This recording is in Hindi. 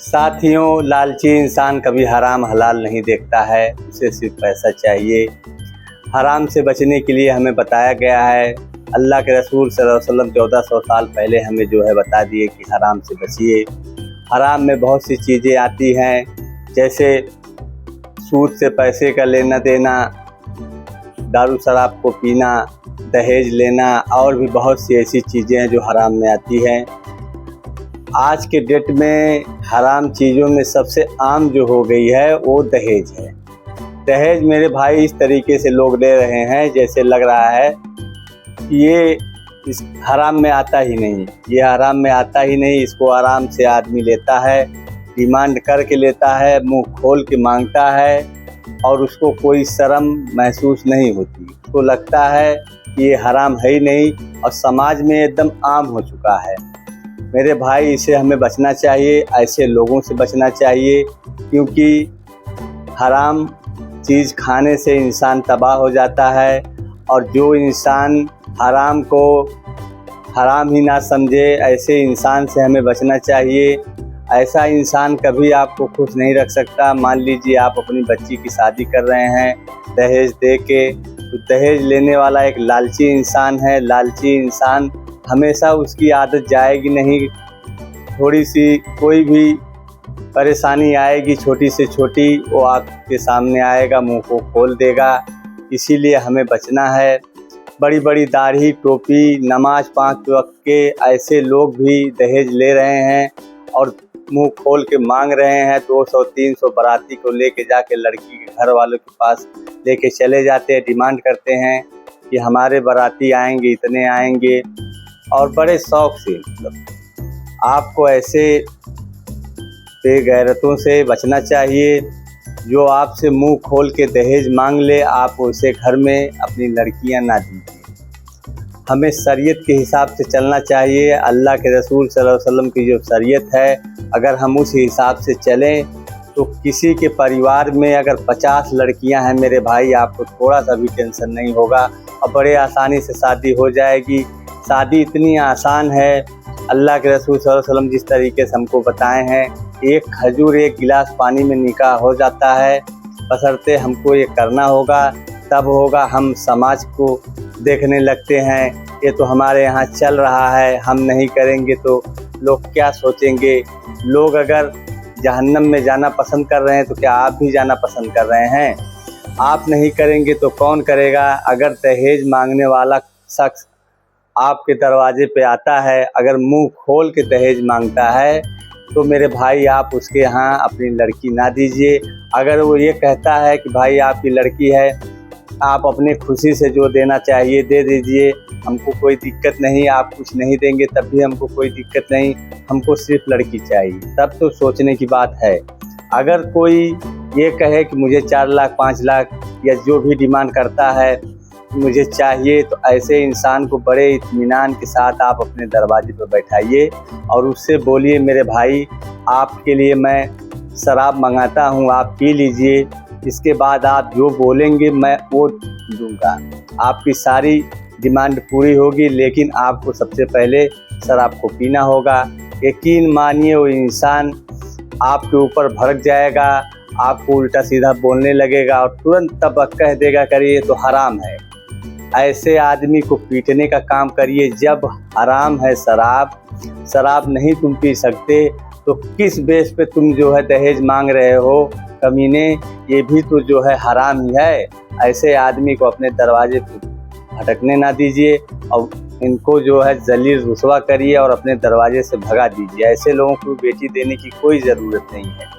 साथियों, लालची इंसान कभी हराम हलाल नहीं देखता है, उसे सिर्फ पैसा चाहिए। हराम से बचने के लिए हमें बताया गया है, अल्लाह के रसूल सल्लल्लाहु अलैहि वसल्लम 1400 साल पहले हमें जो है बता दिए कि हराम से बचिए। हराम में बहुत सी चीज़ें आती हैं, जैसे सूद से पैसे का लेना देना, दारू शराब को पीना, दहेज लेना और भी बहुत सी ऐसी चीज़ें हैं जो हराम में आती हैं। आज के डेट में हराम चीज़ों में सबसे आम जो हो गई है वो दहेज है। दहेज मेरे भाई इस तरीके से लोग ले रहे हैं जैसे लग रहा है कि ये इस हराम में आता ही नहीं, ये हराम में आता ही नहीं। इसको आराम से आदमी लेता है, डिमांड करके लेता है, मुंह खोल के मांगता है और उसको कोई शर्म महसूस नहीं होती। उसको लगता है कि ये हराम है ही नहीं और समाज में एकदम आम हो चुका है। मेरे भाई, इसे हमें बचना चाहिए, ऐसे लोगों से बचना चाहिए, क्योंकि हराम चीज़ खाने से इंसान तबाह हो जाता है। और जो इंसान हराम को हराम ही ना समझे, ऐसे इंसान से हमें बचना चाहिए। ऐसा इंसान कभी आपको खुश नहीं रख सकता। मान लीजिए आप अपनी बच्ची की शादी कर रहे हैं दहेज दे के, तो दहेज लेने वाला एक लालची इंसान है। लालची इंसान हमेशा उसकी आदत जाएगी नहीं। थोड़ी सी कोई भी परेशानी आएगी छोटी से छोटी, वो आपके सामने आएगा, मुंह को खोल देगा। इसीलिए हमें बचना है। बड़ी बड़ी दाढ़ी टोपी, नमाज 5 वक्त के ऐसे लोग भी दहेज ले रहे हैं और मुंह खोल के मांग रहे हैं। 200-300 बाराती को लेके जाके लड़की के घर वालों के पास लेके चले जाते हैं, डिमांड करते हैं कि हमारे बाराती आएंगे, इतने आएंगे, और बड़े शौक से। मतलब आपको ऐसे बेगैरतों से बचना चाहिए। जो आपसे मुंह खोल के दहेज मांग ले, आप उसे घर में अपनी लड़कियां ना दीजिए। हमें शरीयत के हिसाब से चलना चाहिए। अल्लाह के रसूल सल्लल्लाहु अलैहि वसल्लम की जो शरीयत है, अगर हम उस हिसाब से चलें तो किसी के परिवार में अगर 50 लड़कियां हैं मेरे भाई, आपको थोड़ा सा भी टेंशन नहीं होगा और बड़े आसानी से शादी हो जाएगी। शादी इतनी आसान है, अल्लाह के रसूल सल्लल्लाहु अलैहि वसल्लम जिस तरीके से हमको बताए हैं, एक खजूर एक गिलास पानी में निकाह हो जाता है। बशर्ते हमको ये करना होगा, तब होगा। हम समाज को देखने लगते हैं, ये तो हमारे यहाँ चल रहा है, हम नहीं करेंगे तो लोग क्या सोचेंगे। लोग अगर जहन्नम में जाना पसंद कर रहे हैं तो क्या आप भी जाना पसंद कर रहे हैं? आप नहीं करेंगे तो कौन करेगा? अगर दहेज मांगने वाला शख्स आपके दरवाजे पे आता है, अगर मुंह खोल के दहेज मांगता है, तो मेरे भाई आप उसके यहाँ अपनी लड़की ना दीजिए। अगर वो ये कहता है कि भाई आपकी लड़की है, आप अपने खुशी से जो देना चाहिए दे दीजिए, हमको कोई दिक्कत नहीं। आप कुछ नहीं देंगे तब भी हमको कोई दिक्कत नहीं, हमको सिर्फ लड़की चाहिए, तब तो सोचने की बात है। अगर कोई ये कहे कि मुझे 4 लाख 5 लाख या जो भी डिमांड करता है मुझे चाहिए, तो ऐसे इंसान को बड़े इत्मीनान के साथ आप अपने दरवाजे पर बैठाइए और उससे बोलिए, मेरे भाई आपके लिए मैं शराब मंगाता हूँ, आप पी लीजिए, इसके बाद आप जो बोलेंगे मैं वो दूंगा। आपकी सारी डिमांड पूरी होगी, लेकिन आपको सबसे पहले शराब को पीना होगा। यकीन मानिए वो इंसान आपके ऊपर भड़क जाएगा, आपको उल्टा सीधा बोलने लगेगा और तुरंत तब कह देगा करिए तो हराम है। ऐसे आदमी को पीटने का काम करिए। जब हराम है शराब नहीं तुम पी सकते, तो किस बेस पे तुम जो है दहेज मांग रहे हो? कमीने, ये भी तो जो है हराम ही है। ऐसे आदमी को अपने दरवाजे पे भटकने ना दीजिए और इनको जो है जलील रुसवा करिए और अपने दरवाजे से भगा दीजिए। ऐसे लोगों को बेटी देने की कोई ज़रूरत नहीं है।